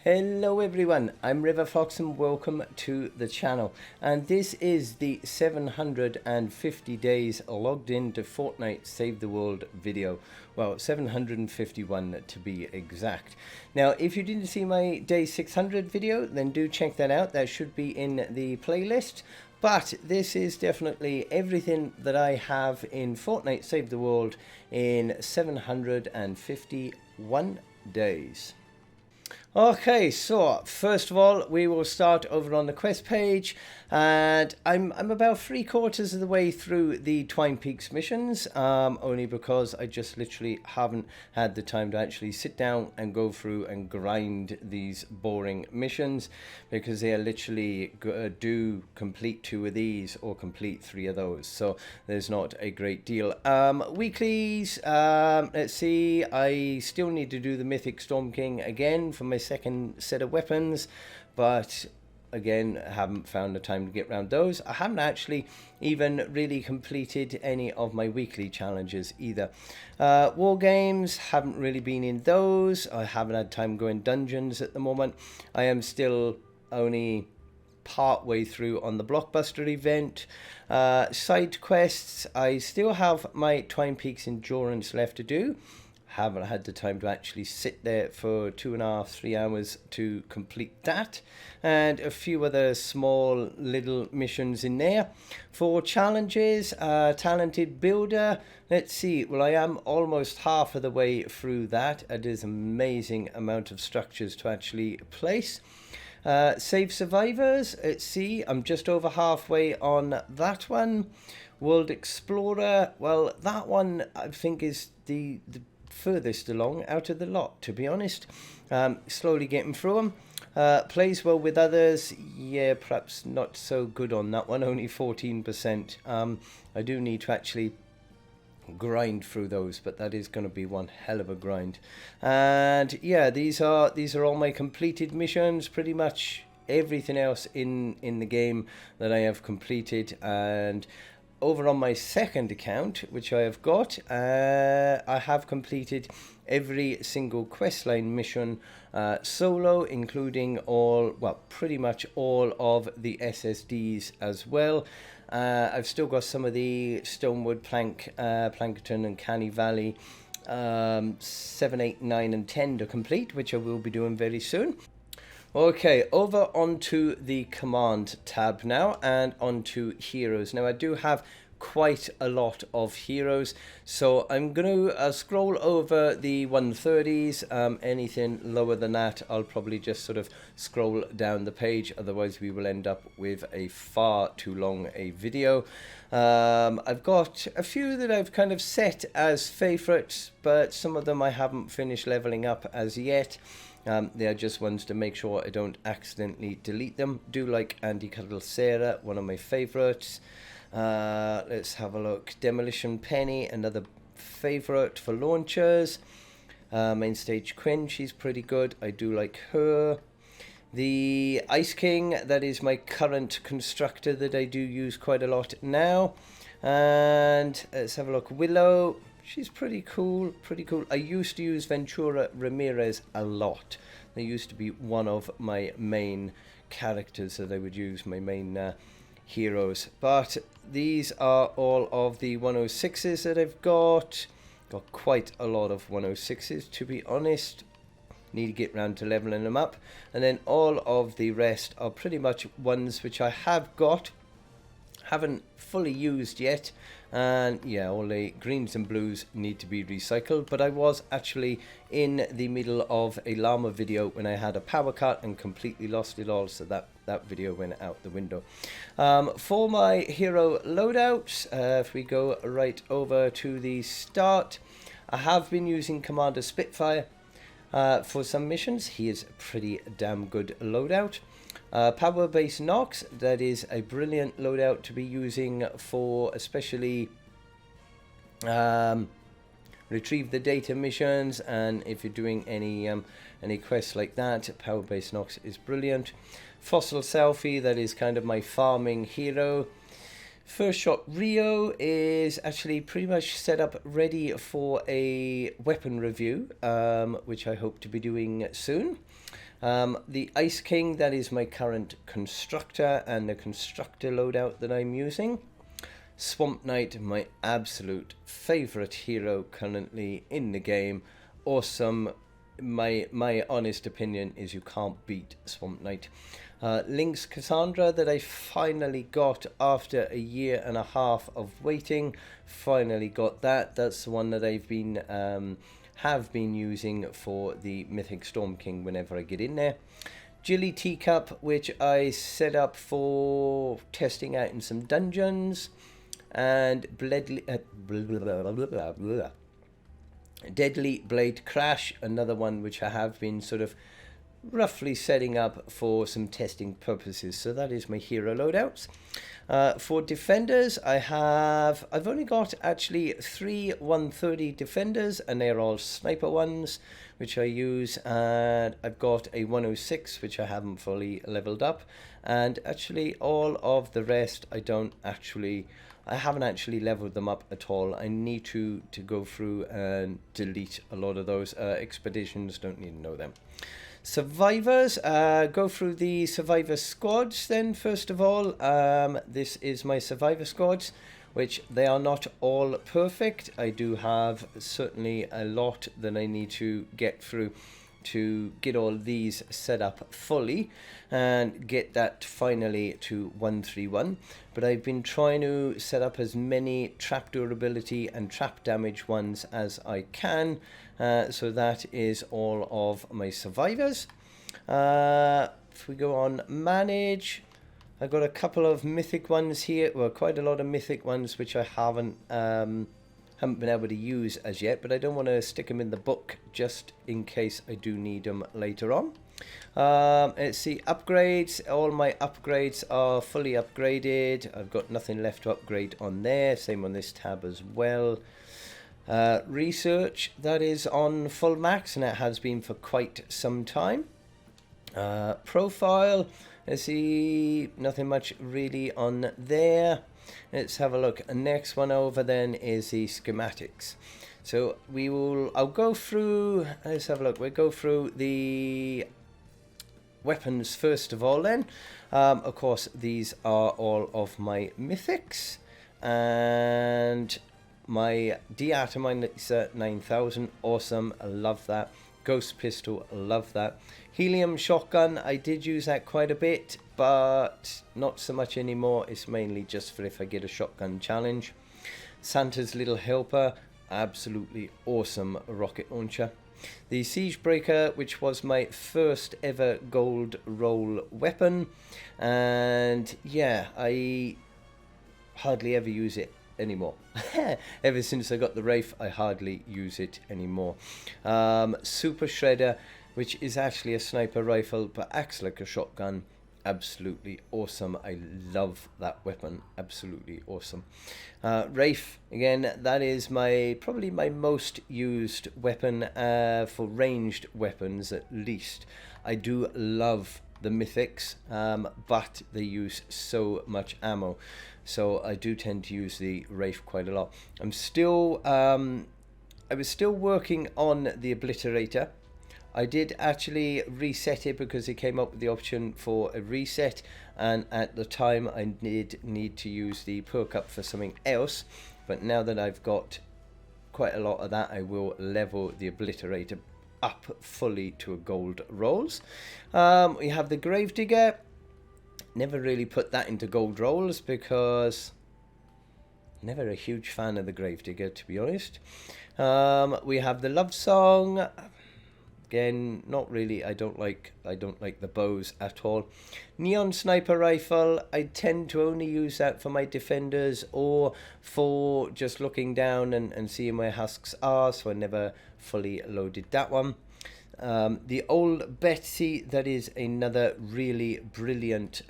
Hello everyone, I'm RiverFox and welcome to the channel, and this is the 750 days logged into Fortnite Save the World video. Well, 751 to be exact. Now, if you didn't see my day 600 video, then do check that out. That should be in the playlist. But this is definitely everything that I have in Fortnite Save the World in 751 days. Okay, so first of all, we will start over on the quest page, and I'm about 3/4 of the way through the Twine Peaks missions, only because I just literally haven't had the time to actually sit down and go through and grind these boring missions, because they are literally do complete 2 of these or complete 3 of those, so there's not a great deal. Weeklies, let's see, I still need to do the Mythic Storm King again for my second set of weapons, but again, I haven't found the time to get around those. I haven't actually even really completed any of my weekly challenges either. War games, haven't really been in those. I haven't had time going dungeons at the moment. I am still only part way through on the Blockbuster event. Side quests, I still have my Twine Peaks Endurance left to do. Haven't had the time to actually sit there for 2.5 to 3 hours to complete that, and a few other small little missions in there. For challenges, talented builder, let's see, well, I am almost half of the way through that. It is an amazing amount of structures to actually place. Save survivors, let's see, I'm just over halfway on that one. World Explorer, well, that one I think is the furthest along out of the lot, to be honest. Slowly getting through them. Plays well with others, yeah, perhaps not so good on that one, only 14%. I do need to actually grind through those, but that is going to be one hell of a grind. And yeah, these are all my completed missions, pretty much everything else in the game that I have completed. And over on my second account, which I have got, I have completed every single questline mission solo, including pretty much all of the SSDs as well. I've still got some of the Stonewood, Plankerton and Canny Valley 7, 8, 9 and 10 to complete, which I will be doing very soon. Okay, over onto the command tab now, and onto heroes. Now I do have quite a lot of heroes, so I'm going to scroll over the 130s. Anything lower than that, I'll probably just sort of scroll down the page, otherwise we will end up with a far too long a video. I've got a few that I've kind of set as favorites, but some of them I haven't finished leveling up as yet. They are just ones to make sure I don't accidentally delete them. Do like Andy Cuddle Sarah, one of my favorites. Let's have a look. Demolition Penny, another favorite for launchers. Main Stage Quinn, she's pretty good. I do like her. The Ice King, that is my current constructor that I do use quite a lot now. And let's have a look. Willow, she's pretty cool, I used to use Ventura Ramirez a lot. They used to be one of my main characters that I would use, my main heroes. But these are all of the 106s that I've got. Got quite a lot of 106s, to be honest. Need to get round to leveling them up. And then all of the rest are pretty much ones which I have got, haven't fully used yet. And yeah, all the greens and blues need to be recycled, but I was actually in the middle of a llama video when I had a power cut and completely lost it all, so that video went out the window. For my hero loadouts, if we go right over to the start, I have been using Commander Spitfire for some missions. He is a pretty damn good loadout. Power Base Nox, that is a brilliant loadout to be using for especially retrieve the data missions, and if you're doing any quests like that, Power Base Nox is brilliant. Fossil Selfie, that is kind of my farming hero. First Shot Rio is actually pretty much set up ready for a weapon review, which I hope to be doing soon. The Ice King, that is my current constructor and the constructor loadout that I'm using. Swamp Knight, my absolute favourite hero currently in the game. Awesome. My honest opinion is you can't beat Swamp Knight. Lynx Cassandra, that I finally got after a year and a half of waiting. Finally got that. That's the one that I've been have been using for the Mythic Storm King whenever I get in there. Jilly Teacup, which I set up for testing out in some dungeons. And Deadly Blade Crash, another one which I have been sort of roughly setting up for some testing purposes. So that is my hero loadouts. For defenders, I've only got actually 3 130 defenders, and they're all sniper ones, which I use. And I've got a 106, which I haven't fully leveled up, and actually all of the rest I haven't actually leveled them up at all. I need to go through and delete a lot of those. Expeditions, don't need to know them. Survivors, go through the survivor squads then first of all. This is my survivor squads, which they are not all perfect. I do have certainly a lot that I need to get through to get all these set up fully and get that finally to 131. But I've been trying to set up as many trap durability and trap damage ones as I can. So that is all of my survivors. If we go on manage, I've got a couple of mythic ones here. Well, quite a lot of mythic ones which I haven't been able to use as yet, but I don't want to stick them in the book just in case I do need them later on. Let's see, upgrades. All my upgrades are fully upgraded. I've got nothing left to upgrade on there. Same on this tab as well. Research, that is on full max, and it has been for quite some time. Profile, let's see, nothing much really on there. Let's have a look. Next one over then is the schematics. So I'll go through, let's have a look. We'll go through the weapons first of all then. Of course, these are all of my mythics. And my Deatomizer 9000, awesome, I love that. Ghost pistol, love that. Helium shotgun, I did use that quite a bit, but not so much anymore. It's mainly just for if I get a shotgun challenge. Santa's Little Helper, absolutely awesome rocket launcher. The Siege Breaker, which was my first ever gold roll weapon, and yeah, I hardly ever use it anymore. Ever since I got the Wraith, I hardly use it anymore. Super Shredder, which is actually a sniper rifle but acts like a shotgun, absolutely awesome. I love that weapon, absolutely awesome. Wraith, again, that is probably my most used weapon for ranged weapons at least. I do love the mythics, but they use so much ammo, so I do tend to use the Wraith quite a lot. I was still working on the Obliterator. I did actually reset it because it came up with the option for a reset, and at the time I did need to use the perk up for something else, but now that I've got quite a lot of that, I will level the Obliterator up fully to a gold rolls. We have the Gravedigger. Never really put that into gold rolls because never a huge fan of the Gravedigger, to be honest. We have the Love Song. Again, not really. I don't like the bows at all. Neon Sniper Rifle, I tend to only use that for my defenders or for just looking down and seeing where husks are, so I never fully loaded that one. The Old Betsy, that is another really brilliant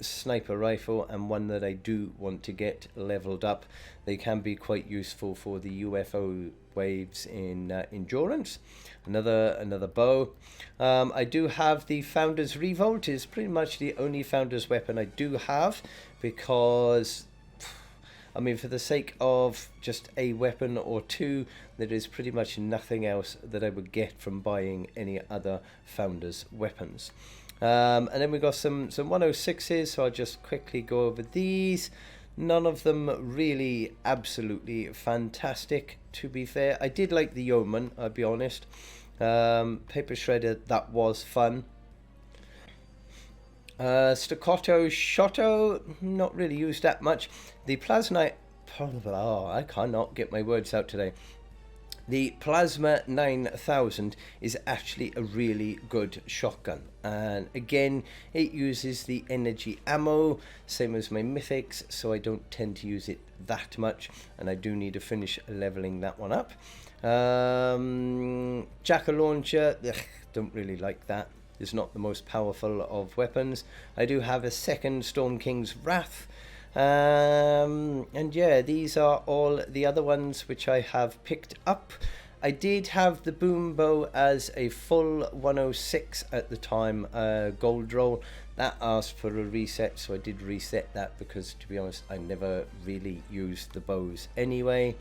sniper rifle, and one that I do want to get leveled up. They can be quite useful for the UFO waves in Endurance. Another bow. I do have the Founder's Revolt. Is pretty much the only Founder's weapon I do have, because I mean, for the sake of just a weapon or two, there is pretty much nothing else that I would get from buying any other Founders weapons. And then we got some 106s, so I'll just quickly go over these. None of them really absolutely fantastic, to be fair. I did like the Yeoman, I'll be honest. Paper Shredder, that was fun. Staccato Shotto, not really used that much. The Plasma, oh, I cannot get my words out today. The Plasma 9000 is actually a really good shotgun, and again it uses the energy ammo, same as my Mythics, so I don't tend to use it that much, and I do need to finish leveling that one up. Jacker Launcher, don't really like that. It's not the most powerful of weapons. I do have a second Storm King's Wrath. And yeah, these are all the other ones which I have picked up. I did have the boom bow as a full 106 at the time, gold roll. That asked for a reset, so I did reset that because, to be honest, I never really used the bows anyway.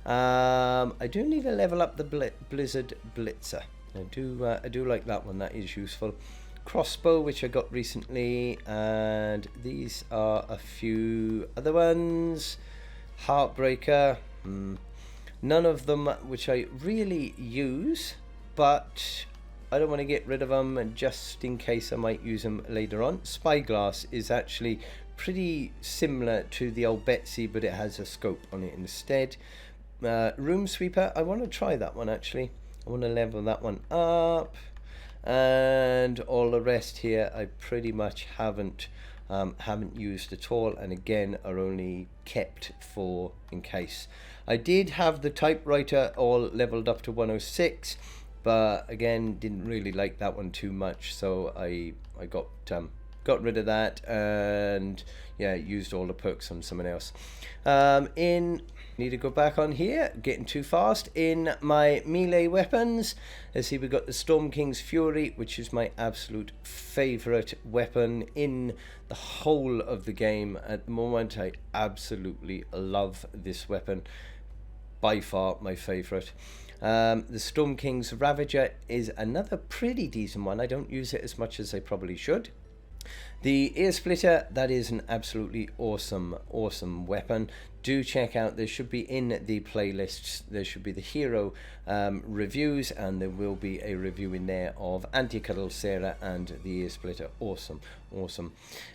I do need to level up the Blizzard Blitzer. I do like that one. That is useful. Crossbow, which I got recently, and these are a few other ones. Heartbreaker, none of them which I really use, but I don't want to get rid of them just in case I might use them later on. Spyglass is actually pretty similar to the old Betsy, but it has a scope on it instead. Room Sweeper, I want to try that one actually. I want to level that one up. And all the rest here I pretty much haven't used at all, and again are only kept for in case. I did have the typewriter all leveled up to 106, but again didn't really like that one too much, so I got rid of that, and yeah, used all the perks on someone else. Need to go back on here, getting too fast. In my melee weapons, let's see, we've got the Storm King's Fury, which is my absolute favourite weapon in the whole of the game at the moment. I absolutely love this weapon, by far my favourite. The Storm King's Ravager is another pretty decent one. I don't use it as much as I probably should. The Ear Splitter, that is an absolutely awesome weapon. Do check out, there should be in the playlists, there should be the hero reviews, and there will be a review in there of Anti-Cuddle Sarah and the Ear Splitter. Awesome.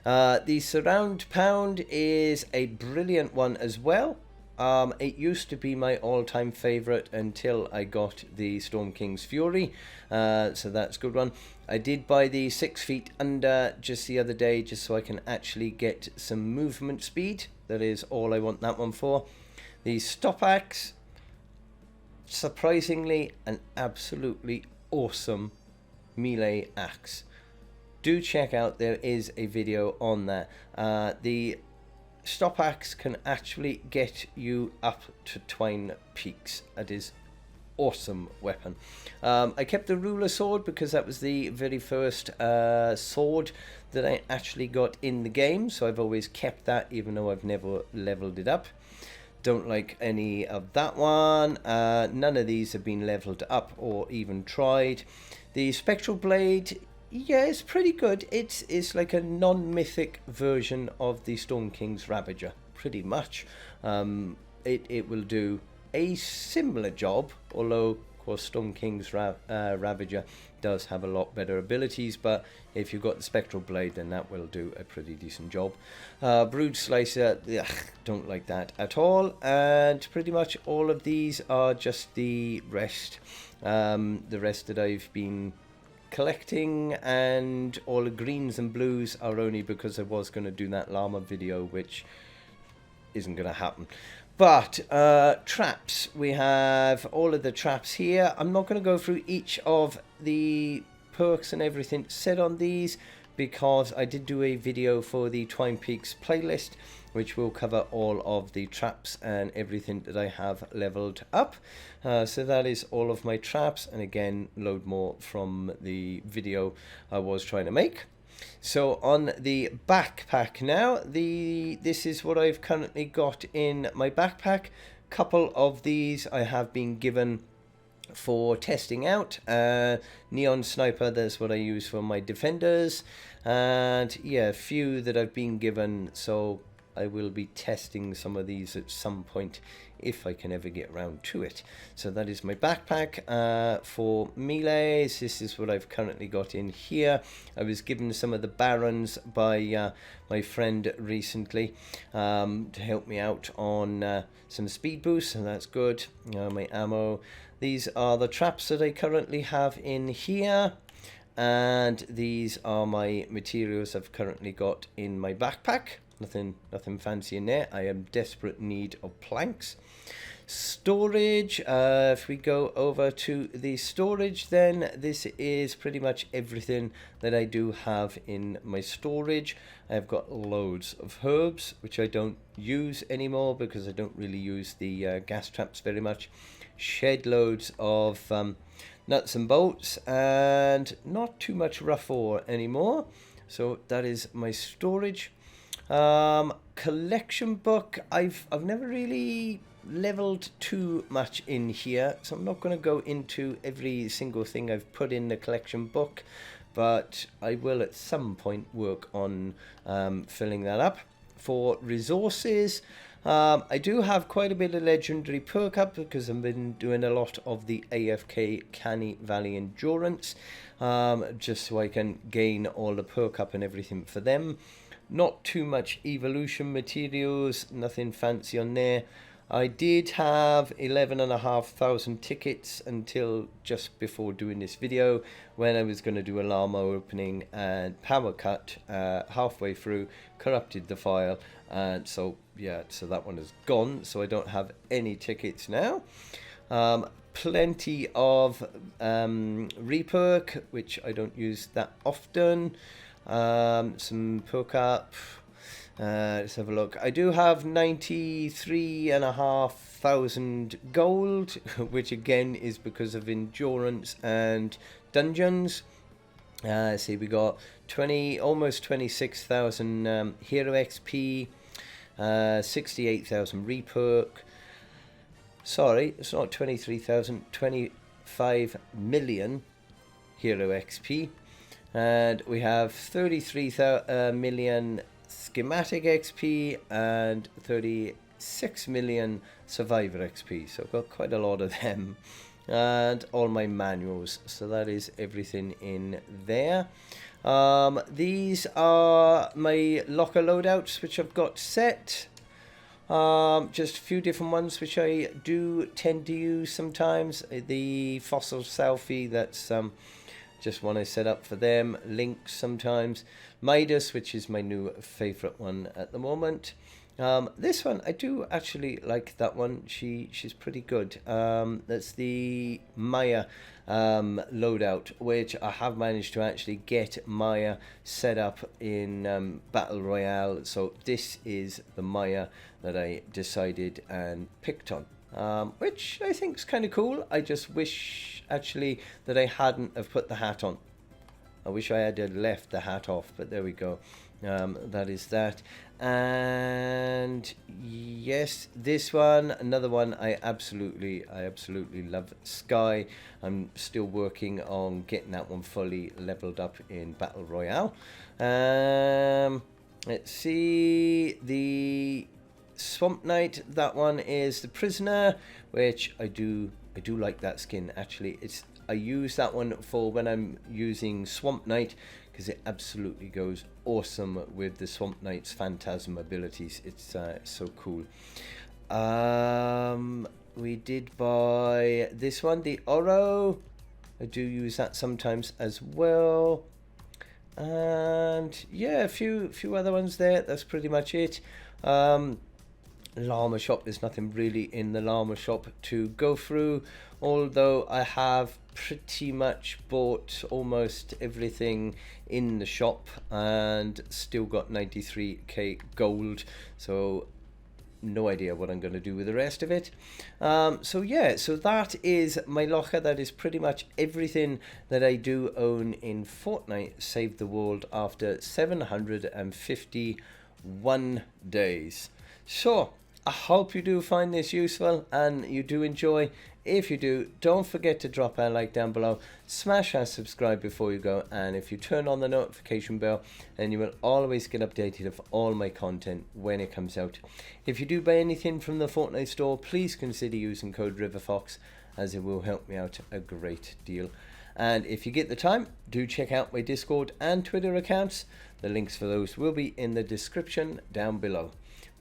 The Surround Pound is a brilliant one as well. It used to be my all-time favourite until I got the Storm King's Fury, so that's a good one. I did buy the 6 feet under just the other day, just so I can actually get some movement speed. That is all I want that one for. The Stop Axe, surprisingly an absolutely awesome melee axe. Do check out, there is a video on that. The Stop Axe can actually get you up to Twine Peaks. That is awesome weapon. I kept the Ruler Sword because that was the very first sword that I actually got in the game, so I've always kept that even though I've never leveled it up. Don't like any of that one. None of these have been leveled up or even tried. The Spectral Blade, yeah, it's pretty good. It's like a non-mythic version of the Storm King's Ravager, pretty much. It will do a similar job, although of course Storm King's Ravager does have a lot better abilities, but if you've got the Spectral Blade, then that will do a pretty decent job. Brood Slicer, don't like that at all, and pretty much all of these are just the rest. The rest that I've been collecting, and all the greens and blues are only because I was going to do that llama video, which isn't going to happen. But traps, we have all of the traps here. I'm not going to go through each of the perks and everything said on these, because I did do a video for the Twine Peaks playlist, which will cover all of the traps and everything that I have leveled up. So that is all of my traps, and again, load more from the video I was trying to make. So on the backpack now, this is what I've currently got in my backpack. Couple of these I have been given for testing out. Neon Sniper, that's what I use for my defenders. And yeah, a few that I've been given, so I will be testing some of these at some point if I can ever get around to it. So that is my backpack. For melees, this is what I've currently got in here. I was given some of the Barons by my friend recently to help me out on some speed boosts, and that's good. My ammo. These are the traps that I currently have in here. And these are my materials I've currently got in my backpack. Nothing fancy in there. I am desperate need of planks. Storage, if we go over to the storage, then this is pretty much everything that I do have in my storage. I've got loads of herbs, which I don't use anymore because I don't really use the gas traps very much. Shed loads of nuts and bolts, and not too much rough ore anymore. So that is my storage. Collection book, I've never really leveled too much in here, so I'm not going to go into every single thing I've put in the collection book, but I will at some point work on filling that up. For resources, I do have quite a bit of legendary perk up because I've been doing a lot of the AFK Canny Valley Endurance, just so I can gain all the perk up and everything for them. Not too much evolution materials, nothing fancy on there. I did have 11,500 tickets until just before doing this video, when I was going to do a llama opening, and power cut halfway through, corrupted the file, and so yeah, so that one is gone, so I don't have any tickets now. Plenty of reperk, which I don't use that often. Some perk up. Let's have a look. I do have 93,500 gold, which again is because of endurance and dungeons. See, we got almost 26,000 hero XP, 68,000 reperk. Sorry, it's not 23,000, 25 million hero XP. And we have 33 million schematic XP and 36 million survivor XP. So I've got quite a lot of them. And all my manuals. So that is everything in there. These are my locker loadouts, which I've got set. Just a few different ones which I do tend to use sometimes. The fossil selfie, that's just one I set up for them. Links sometimes. Midas, which is my new favorite one at the moment. This one, I do actually like that one. She's pretty good. That's the Maya loadout, which I have managed to actually get Maya set up in Battle Royale. So this is the Maya that I decided and picked on. Which I think is kind of cool. I just wish actually that I hadn't have put the hat on. I wish I had left the hat off, but there we go. That is that. And yes, this one, another one I absolutely love, Sky. I'm still working on getting that one fully leveled up in Battle Royale. Let's see, the Swamp Knight, that one is the Prisoner, which I do like that skin actually. I use that one for when I'm using Swamp Knight, because it absolutely goes awesome with the Swamp Knight's Phantasm abilities. It's so cool. We did buy this one, the Oro. I do use that sometimes as well. And yeah, a few other ones there. That's pretty much it. Llama shop, there's nothing really in the llama shop to go through, although I have pretty much bought almost everything in the shop and still got 93k gold, so no idea what I'm going to do with the rest of it. So yeah, so that is my locker. That is pretty much everything that I do own in Fortnite Save the World after 751 days. So I hope you do find this useful and you do enjoy. If you do, don't forget to drop a like down below, smash that subscribe before you go, and if you turn on the notification bell, then you will always get updated of all my content when it comes out. If you do buy anything from the Fortnite store, please consider using code RiverFox, as it will help me out a great deal. And if you get the time, do check out my Discord and Twitter accounts. The links for those will be in the description down below.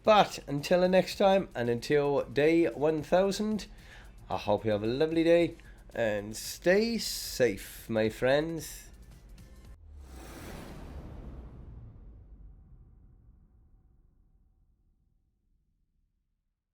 But until the next time, and until day 1000, I hope you have a lovely day and stay safe, my friends.